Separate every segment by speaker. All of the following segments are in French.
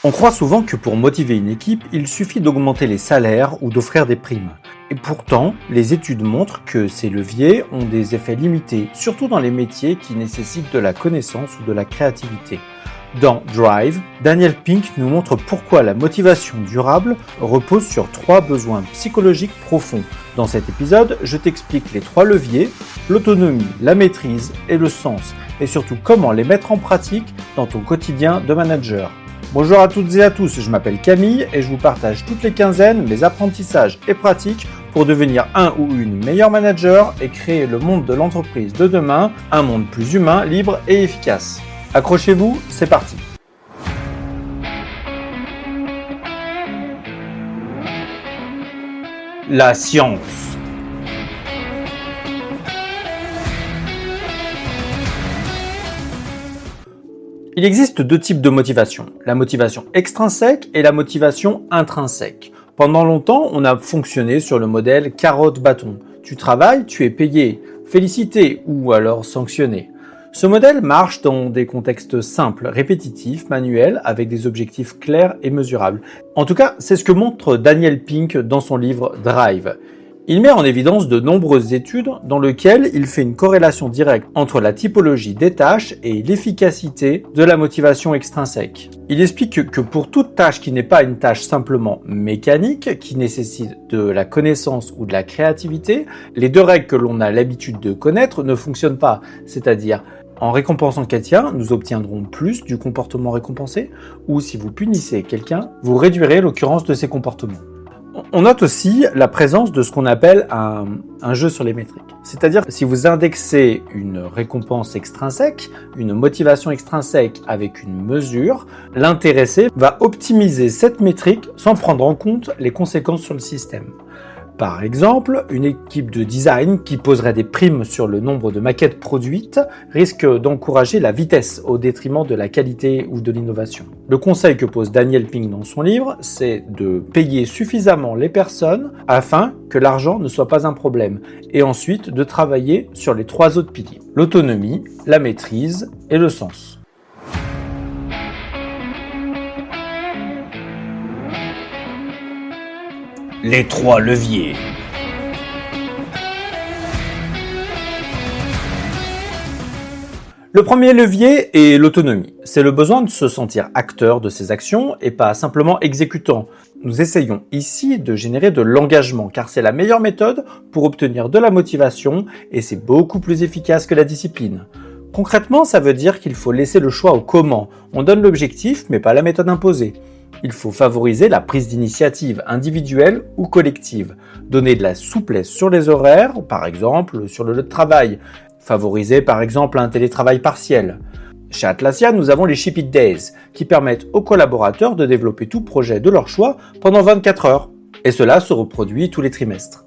Speaker 1: On croit souvent que pour motiver une équipe, il suffit d'augmenter les salaires ou d'offrir des primes. Et pourtant, les études montrent que ces leviers ont des effets limités, surtout dans les métiers qui nécessitent de la connaissance ou de la créativité. Dans Drive, Daniel Pink nous montre pourquoi la motivation durable repose sur 3 besoins psychologiques profonds. Dans cet épisode, je t'explique les 3 leviers, l'autonomie, la maîtrise et le sens, et surtout comment les mettre en pratique dans ton quotidien de manager. Bonjour à toutes et à tous, je m'appelle Camille et je vous partage toutes les quinzaines mes apprentissages et pratiques pour devenir un ou une meilleure manager et créer le monde de l'entreprise de demain, un monde plus humain, libre et efficace. Accrochez-vous, c'est parti. La science. Il existe 2 types de motivation, la motivation extrinsèque et la motivation intrinsèque. Pendant longtemps, on a fonctionné sur le modèle carotte-bâton. Tu travailles, tu es payé, félicité ou alors sanctionné. Ce modèle marche dans des contextes simples, répétitifs, manuels, avec des objectifs clairs et mesurables. En tout cas, c'est ce que montre Daniel Pink dans son livre Drive. Il met en évidence de nombreuses études dans lesquelles il fait une corrélation directe entre la typologie des tâches et l'efficacité de la motivation extrinsèque. Il explique que pour toute tâche qui n'est pas une tâche simplement mécanique, qui nécessite de la connaissance ou de la créativité, les 2 règles que l'on a l'habitude de connaître ne fonctionnent pas, c'est-à-dire en récompensant quelqu'un, nous obtiendrons plus du comportement récompensé, ou si vous punissez quelqu'un, vous réduirez l'occurrence de ses comportements. On note aussi la présence de ce qu'on appelle un jeu sur les métriques. C'est-à-dire que si vous indexez une récompense extrinsèque, une motivation extrinsèque avec une mesure, l'intéressé va optimiser cette métrique sans prendre en compte les conséquences sur le système. Par exemple, une équipe de design qui poserait des primes sur le nombre de maquettes produites risque d'encourager la vitesse au détriment de la qualité ou de l'innovation. Le conseil que pose Daniel Pink dans son livre, c'est de payer suffisamment les personnes afin que l'argent ne soit pas un problème, et ensuite de travailler sur les 3 autres piliers, l'autonomie, la maîtrise et le sens. Les 3 leviers. Le premier levier est l'autonomie. C'est le besoin de se sentir acteur de ses actions et pas simplement exécutant. Nous essayons ici de générer de l'engagement car c'est la meilleure méthode pour obtenir de la motivation et c'est beaucoup plus efficace que la discipline. Concrètement, ça veut dire qu'il faut laisser le choix au comment. On donne l'objectif mais pas la méthode imposée. Il faut favoriser la prise d'initiative individuelle ou collective, donner de la souplesse sur les horaires, par exemple sur le lieu de travail, favoriser par exemple un télétravail partiel. Chez Atlassian, nous avons les Ship It Days, qui permettent aux collaborateurs de développer tout projet de leur choix pendant 24 heures, et cela se reproduit tous les trimestres.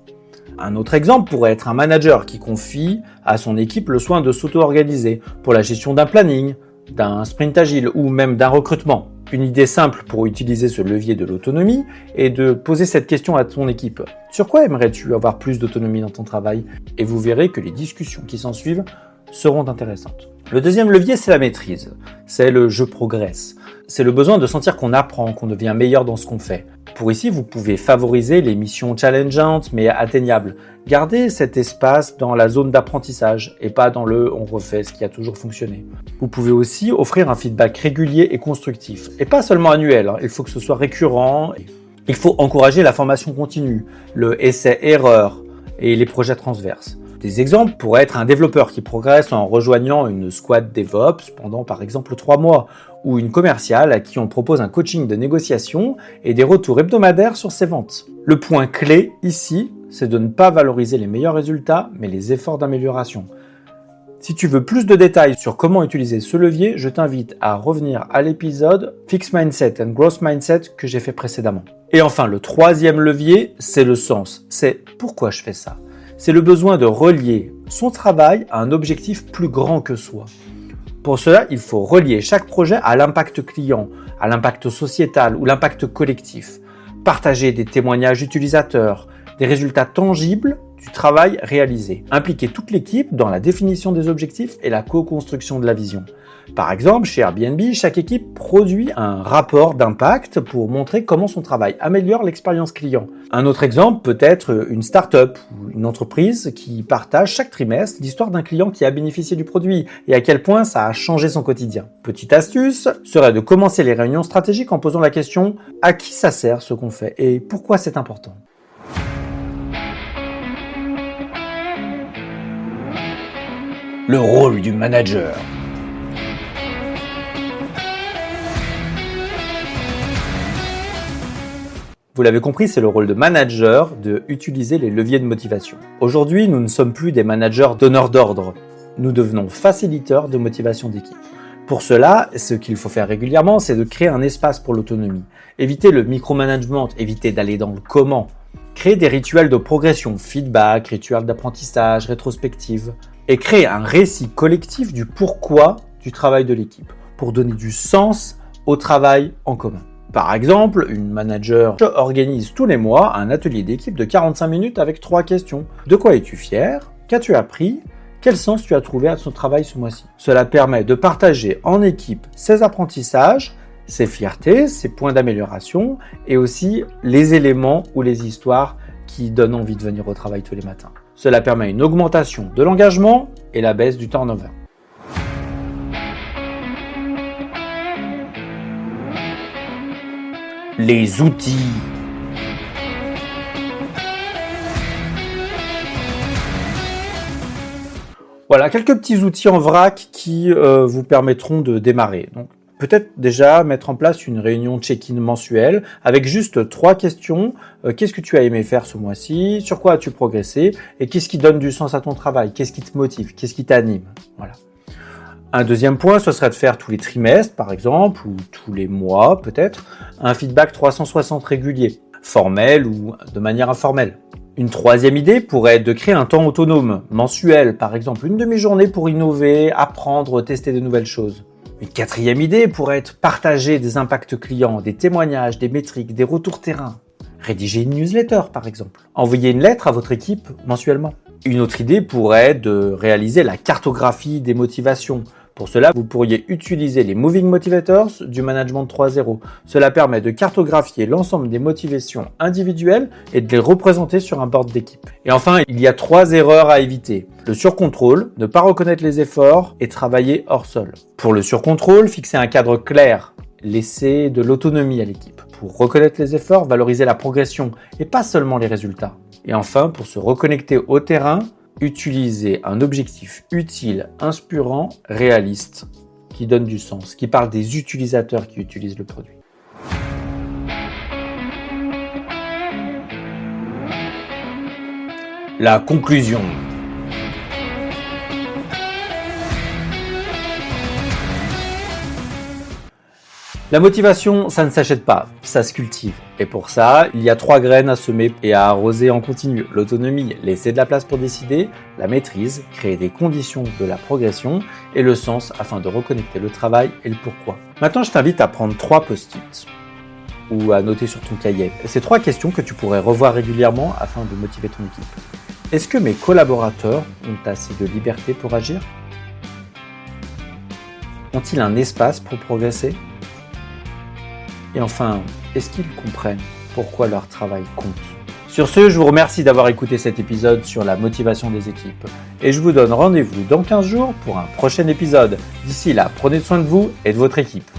Speaker 1: Un autre exemple pourrait être un manager qui confie à son équipe le soin de s'auto-organiser pour la gestion d'un planning, d'un sprint agile ou même d'un recrutement. Une idée simple pour utiliser ce levier de l'autonomie est de poser cette question à ton équipe. Sur quoi aimerais-tu avoir plus d'autonomie dans ton travail ? Et vous verrez que les discussions qui s'ensuivent seront intéressantes. Le deuxième levier, c'est la maîtrise. C'est le « je progresse ». C'est le besoin de sentir qu'on apprend, qu'on devient meilleur dans ce qu'on fait. Pour ici, vous pouvez favoriser les missions challengeantes mais atteignables. Gardez cet espace dans la zone d'apprentissage et pas dans le « on refait ce qui a toujours fonctionné ». Vous pouvez aussi offrir un feedback régulier et constructif. Et pas seulement annuel, il faut que ce soit récurrent. Il faut encourager la formation continue, le essai-erreur et les projets transverses. Des exemples pourraient être un développeur qui progresse en rejoignant une squad DevOps pendant par exemple 3 mois, ou une commerciale à qui on propose un coaching de négociation et des retours hebdomadaires sur ses ventes. Le point clé ici, c'est de ne pas valoriser les meilleurs résultats, mais les efforts d'amélioration. Si tu veux plus de détails sur comment utiliser ce levier, je t'invite à revenir à l'épisode Fixed Mindset and Growth Mindset que j'ai fait précédemment. Et enfin, le 3e levier, c'est le sens. C'est pourquoi je fais ça. C'est le besoin de relier son travail à un objectif plus grand que soi. Pour cela, il faut relier chaque projet à l'impact client, à l'impact sociétal ou l'impact collectif. Partager des témoignages utilisateurs, des résultats tangibles du travail réalisé. Impliquer toute l'équipe dans la définition des objectifs et la co-construction de la vision. Par exemple, chez Airbnb, chaque équipe produit un rapport d'impact pour montrer comment son travail améliore l'expérience client. Un autre exemple peut être une start-up ou une entreprise qui partage chaque trimestre l'histoire d'un client qui a bénéficié du produit et à quel point ça a changé son quotidien. Petite astuce serait de commencer les réunions stratégiques en posant la question « À qui ça sert ce qu'on fait et pourquoi c'est important ?» Le rôle du manager. Vous l'avez compris, c'est le rôle de manager de utiliser les leviers de motivation. Aujourd'hui, nous ne sommes plus des managers donneurs d'ordre. Nous devenons faciliteurs de motivation d'équipe. Pour cela, ce qu'il faut faire régulièrement, c'est de créer un espace pour l'autonomie. Éviter le micromanagement, éviter d'aller dans le comment. Créer des rituels de progression, feedback, rituels d'apprentissage, rétrospective. Et créer un récit collectif du pourquoi du travail de l'équipe, pour donner du sens au travail en commun. Par exemple, une manager organise tous les mois un atelier d'équipe de 45 minutes avec 3 questions. De quoi es-tu fier? Qu'as-tu appris? Quel sens tu as trouvé à ton travail ce mois-ci? Cela permet de partager en équipe ses apprentissages, ses fiertés, ses points d'amélioration et aussi les éléments ou les histoires qui donnent envie de venir au travail tous les matins. Cela permet une augmentation de l'engagement et la baisse du turnover. Les outils. Voilà, quelques petits outils en vrac qui vous permettront de démarrer. Donc, peut-être déjà mettre en place une réunion check-in mensuelle avec juste 3 questions. Qu'est-ce que tu as aimé faire ce mois-ci? Sur quoi as-tu progressé? Et qu'est-ce qui donne du sens à ton travail? Qu'est-ce qui te motive? Qu'est-ce qui t'anime? Voilà. Un deuxième point, ce serait de faire tous les trimestres, par exemple, ou tous les mois, peut-être, un feedback 360 régulier, formel ou de manière informelle. Une troisième idée pourrait être de créer un temps autonome, mensuel, par exemple, une demi-journée pour innover, apprendre, tester de nouvelles choses. Une quatrième idée pourrait être partager des impacts clients, des témoignages, des métriques, des retours terrain. Rédiger une newsletter, par exemple. Envoyer une lettre à votre équipe mensuellement. Une autre idée pourrait être de réaliser la cartographie des motivations. Pour cela, vous pourriez utiliser les Moving Motivators du Management 3.0. Cela permet de cartographier l'ensemble des motivations individuelles et de les représenter sur un board d'équipe. Et enfin, il y a 3 erreurs à éviter. Le surcontrôle, ne pas reconnaître les efforts et travailler hors sol. Pour le surcontrôle, fixer un cadre clair, laisser de l'autonomie à l'équipe. Pour reconnaître les efforts, valoriser la progression et pas seulement les résultats. Et enfin, pour se reconnecter au terrain, utiliser un objectif utile, inspirant, réaliste, qui donne du sens, qui parle des utilisateurs qui utilisent le produit. La conclusion. La motivation, ça ne s'achète pas, ça se cultive. Et pour ça, il y a 3 graines à semer et à arroser en continu. L'autonomie, laisser de la place pour décider, la maîtrise, créer des conditions de la progression et le sens afin de reconnecter le travail et le pourquoi. Maintenant, je t'invite à prendre 3 post-it ou à noter sur ton cahier. Ces 3 questions que tu pourrais revoir régulièrement afin de motiver ton équipe. Est-ce que mes collaborateurs ont assez de liberté pour agir? Ont-ils un espace pour progresser? Et enfin, est-ce qu'ils comprennent pourquoi leur travail compte? Sur ce, je vous remercie d'avoir écouté cet épisode sur la motivation des équipes. Et je vous donne rendez-vous dans 15 jours pour un prochain épisode. D'ici là, prenez soin de vous et de votre équipe.